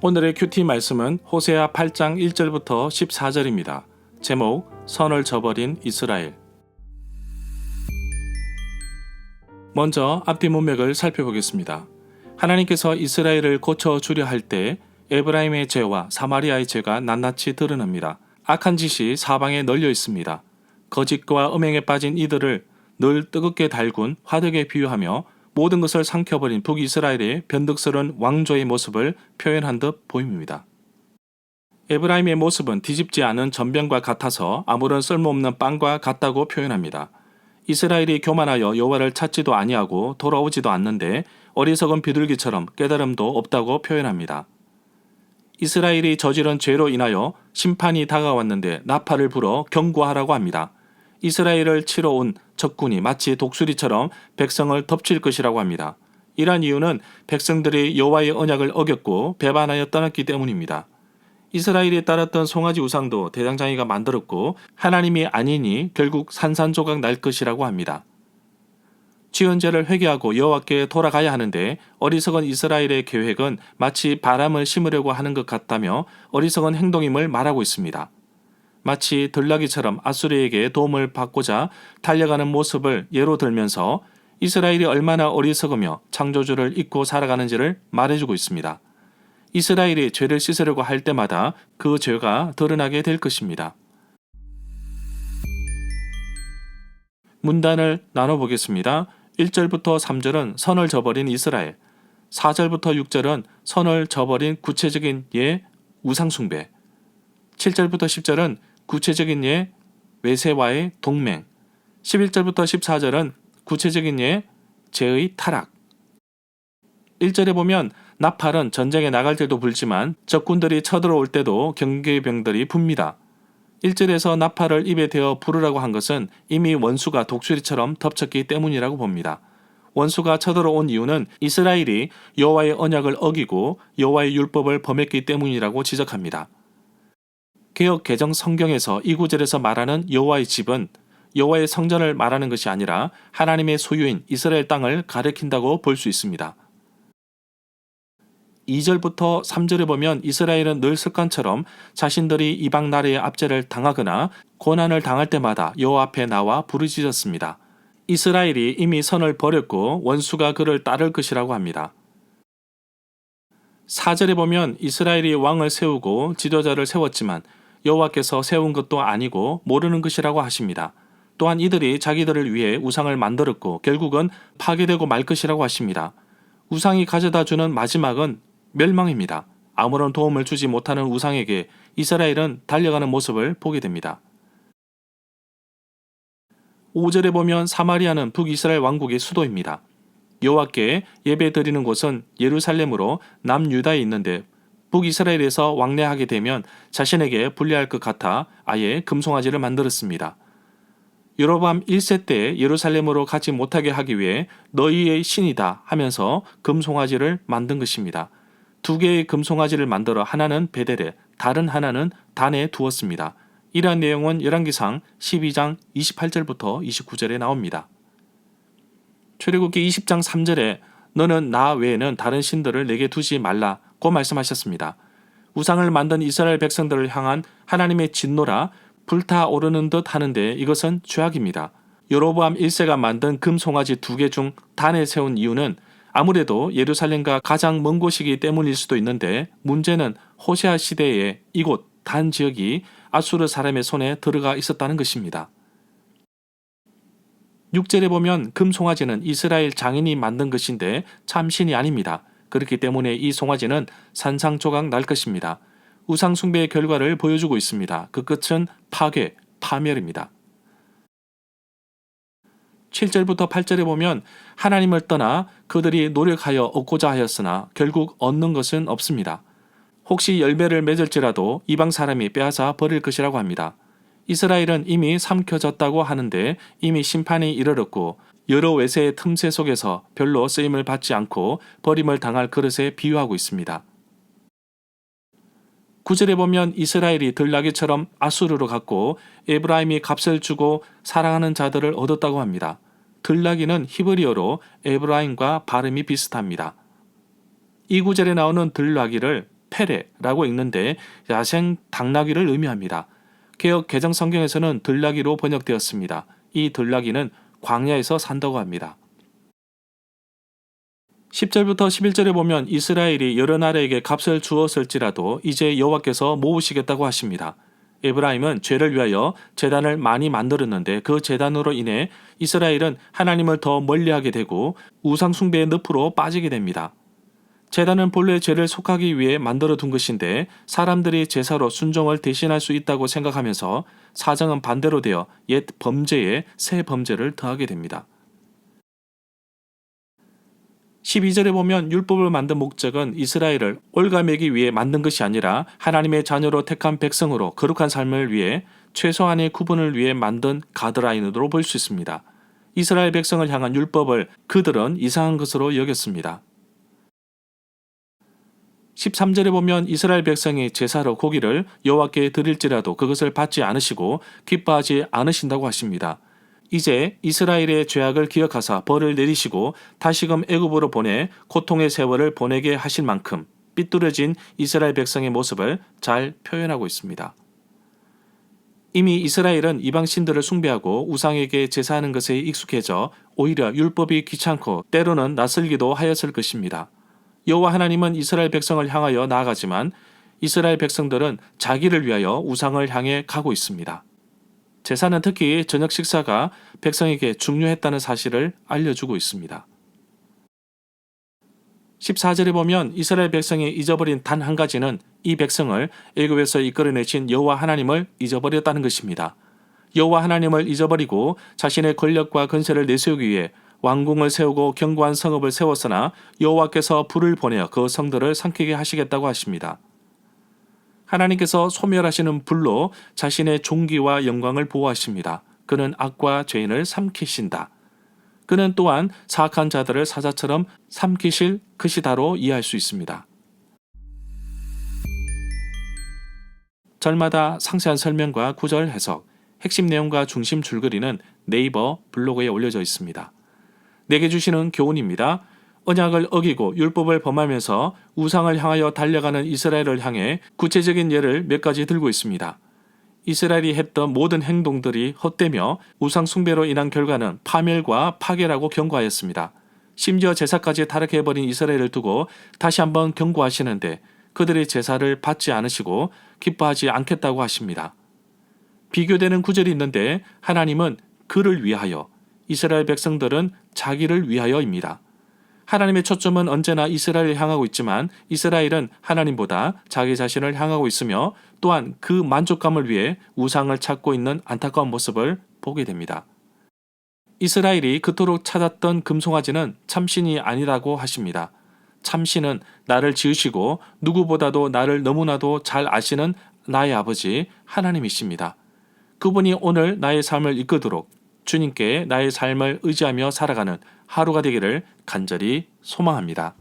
오늘의 큐티 말씀은 호세아 8장 1절부터 14절입니다. 제목 선을 저버린 이스라엘. 먼저 앞뒤 문맥을 살펴보겠습니다. 하나님께서 이스라엘을 고쳐주려 할 때 에브라임의 죄와 사마리아의 죄가 낱낱이 드러납니다. 악한 짓이 사방에 널려 있습니다. 거짓과 음행에 빠진 이들을 늘 뜨겁게 달군 화덕에 비유하며 모든 것을 삼켜버린 북이스라엘의 변덕스러운 왕조의 모습을 표현한 듯 보입니다. 에브라임의 모습은 뒤집지 않은 전병과 같아서 아무런 쓸모없는 빵과 같다고 표현합니다. 이스라엘이 교만하여 여호와를 찾지도 아니하고 돌아오지도 않는데 어리석은 비둘기처럼 깨달음도 없다고 표현합니다. 이스라엘이 저지른 죄로 인하여 심판이 다가왔는데 나팔을 불어 경고하라고 합니다. 이스라엘을 치러 온 적군이 마치 독수리처럼 백성을 덮칠 것이라고 합니다. 이러한 이유는 백성들이 여호와의 언약을 어겼고 배반하여 떠났기 때문입니다. 이스라엘이 따랐던 송아지 우상도 대장장이가 만들었고 하나님이 아니니 결국 산산조각 날 것이라고 합니다. 지은 죄를 회개하고 여호와께 돌아가야 하는데 어리석은 이스라엘의 계획은 마치 바람을 심으려고 하는 것 같다며 어리석은 행동임을 말하고 있습니다. 마치 들나귀처럼 아수르에게 도움을 받고자 달려가는 모습을 예로 들면서 이스라엘이 얼마나 어리석으며 창조주를 잊고 살아가는지를 말해주고 있습니다. 이스라엘이 죄를 씻으려고 할 때마다 그 죄가 드러나게 될 것입니다. 문단을 나눠보겠습니다. 1절부터 3절은 선을 저버린 이스라엘, 4절부터 6절은 선을 저버린 구체적인 예, 우상숭배, 7절부터 10절은 구체적인 예, 외세와의 동맹, 11절부터 14절은 구체적인 예, 죄의 타락. 1절에 보면 나팔은 전쟁에 나갈 때도 불지만 적군들이 쳐들어올 때도 경계병들이 붑니다. 1절에서 나팔을 입에 대어 부르라고 한 것은 이미 원수가 독수리처럼 덮쳤기 때문이라고 봅니다. 원수가 쳐들어온 이유는 이스라엘이 여호와의 언약을 어기고 여호와의 율법을 범했기 때문이라고 지적합니다. 개역 개정 성경에서 이 구절에서 말하는 여호와의 집은 여호와의 성전을 말하는 것이 아니라 하나님의 소유인 이스라엘 땅을 가리킨다고 볼 수 있습니다. 2절부터 3절에 보면 이스라엘은 늘 습관처럼 자신들이 이방 나라의 압제를 당하거나 고난을 당할 때마다 여호와 앞에 나와 부르짖었습니다. 이스라엘이 이미 선을 버렸고 원수가 그를 따를 것이라고 합니다. 4절에 보면 이스라엘이 왕을 세우고 지도자를 세웠지만 여호와께서 세운 것도 아니고 모르는 것이라고 하십니다. 또한 이들이 자기들을 위해 우상을 만들었고 결국은 파괴되고 말 것이라고 하십니다. 우상이 가져다주는 마지막은 멸망입니다. 아무런 도움을 주지 못하는 우상에게 이스라엘은 달려가는 모습을 보게 됩니다. 5절에 보면 사마리아는 북이스라엘 왕국의 수도입니다. 여호와께 예배드리는 곳은 예루살렘으로 남유다에 있는데 북이스라엘에서 왕래하게 되면 자신에게 불리할 것 같아 아예 금송아지를 만들었습니다. 여로보암 1세 때 예루살렘으로 가지 못하게 하기 위해 너희의 신이다 하면서 금송아지를 만든 것입니다. 두 개의 금송아지를 만들어 하나는 베델에 다른 하나는 단에 두었습니다. 이러한 내용은 열왕기상 12장 28절부터 29절에 나옵니다. 출애굽기 20장 3절에 너는 나 외에는 다른 신들을 내게 두지 말라고 말씀하셨습니다. 우상을 만든 이스라엘 백성들을 향한 하나님의 진노라 불타오르는 듯 하는데 이것은 죄악입니다. 여로보암 1세가 만든 금송아지 2개 중 단에 세운 이유는 아무래도 예루살렘과 가장 먼 곳이기 때문일 수도 있는데 문제는 호세아 시대에 이곳 단 지역이 아수르 사람의 손에 들어가 있었다는 것입니다. 6절에 보면 금송아지는 이스라엘 장인이 만든 것인데 참 신이 아닙니다. 그렇기 때문에 이 송아지는 산산조각 날 것입니다. 우상 숭배의 결과를 보여주고 있습니다. 그 끝은 파괴, 파멸입니다. 7절부터 8절에 보면 하나님을 떠나 그들이 노력하여 얻고자 하였으나 결국 얻는 것은 없습니다. 혹시 열매를 맺을지라도 이방 사람이 빼앗아 버릴 것이라고 합니다. 이스라엘은 이미 삼켜졌다고 하는데 이미 심판이 이르렀고 여러 외세의 틈새 속에서 별로 쓰임을 받지 않고 버림을 당할 그릇에 비유하고 있습니다. 9절에 보면 이스라엘이 들나귀처럼 아수르로 갔고 에브라임이 값을 주고 사랑하는 자들을 얻었다고 합니다. 들나귀는 히브리어로 에브라임과 발음이 비슷합니다. 이 구절에 나오는 들나귀를 페레라고 읽는데 야생 당나귀를 의미합니다. 개역 개정 성경에서는 들나귀로 번역되었습니다. 이 들나귀는 광야에서 산다고 합니다. 10절부터 11절에 보면 이스라엘이 여러 나라에게 값을 주었을지라도 이제 여호와께서 모으시겠다고 하십니다. 에브라임은 죄를 위하여 제단을 많이 만들었는데 그 제단으로 인해 이스라엘은 하나님을 더 멀리하게 되고 우상 숭배의 늪으로 빠지게 됩니다. 제단은 본래 죄를 속하기 위해 만들어 둔 것인데 사람들이 제사로 순종을 대신할 수 있다고 생각하면서 사정은 반대로 되어 옛 범죄에 새 범죄를 더하게 됩니다. 12절에 보면 율법을 만든 목적은 이스라엘을 올가매기 위해 만든 것이 아니라 하나님의 자녀로 택한 백성으로 거룩한 삶을 위해 최소한의 구분을 위해 만든 가드라인으로 볼 수 있습니다. 이스라엘 백성을 향한 율법을 그들은 이상한 것으로 여겼습니다. 13절에 보면 이스라엘 백성이 제사로 고기를 여호와께 드릴지라도 그것을 받지 않으시고 기뻐하지 않으신다고 하십니다. 이제 이스라엘의 죄악을 기억하사 벌을 내리시고 다시금 애굽으로 보내 고통의 세월을 보내게 하실 만큼 삐뚤어진 이스라엘 백성의 모습을 잘 표현하고 있습니다. 이미 이스라엘은 이방 신들을 숭배하고 우상에게 제사하는 것에 익숙해져 오히려 율법이 귀찮고 때로는 낯설기도 하였을 것입니다. 여호와 하나님은 이스라엘 백성을 향하여 나아가지만 이스라엘 백성들은 자기를 위하여 우상을 향해 가고 있습니다. 제사는 특히 저녁 식사가 백성에게 중요했다는 사실을 알려주고 있습니다. 14절에 보면 이스라엘 백성이 잊어버린 단 한 가지는 이 백성을 애굽에서 이끌어내신 여호와 하나님을 잊어버렸다는 것입니다. 여호와 하나님을 잊어버리고 자신의 권력과 권세를 내세우기 위해 왕궁을 세우고 견고한 성읍을 세웠으나 여호와께서 불을 보내어 그 성들을 삼키게 하시겠다고 하십니다. 하나님께서 소멸하시는 불로 자신의 존귀와 영광을 보호하십니다. 그는 악과 죄인을 삼키신다. 그는 또한 사악한 자들을 사자처럼 삼키실 것이다로 이해할 수 있습니다. 절마다 상세한 설명과 구절 해석, 핵심 내용과 중심 줄거리는 네이버 블로그에 올려져 있습니다. 내게 주시는 교훈입니다. 언약을 어기고 율법을 범하면서 우상을 향하여 달려가는 이스라엘을 향해 구체적인 예를 몇 가지 들고 있습니다. 이스라엘이 했던 모든 행동들이 헛되며 우상 숭배로 인한 결과는 파멸과 파괴라고 경고하였습니다. 심지어 제사까지 타락해버린 이스라엘을 두고 다시 한번 경고하시는데 그들이 제사를 받지 않으시고 기뻐하지 않겠다고 하십니다. 비교되는 구절이 있는데 하나님은 그를 위하여, 이스라엘 백성들은 자기를 위하여입니다. 하나님의 초점은 언제나 이스라엘을 향하고 있지만 이스라엘은 하나님보다 자기 자신을 향하고 있으며 또한 그 만족감을 위해 우상을 찾고 있는 안타까운 모습을 보게 됩니다. 이스라엘이 그토록 찾았던 금송아지는 참신이 아니라고 하십니다. 참신은 나를 지으시고 누구보다도 나를 너무나도 잘 아시는 나의 아버지 하나님이십니다. 그분이 오늘 나의 삶을 이끌도록 주님께 나의 삶을 의지하며 살아가는 하루가 되기를 간절히 소망합니다.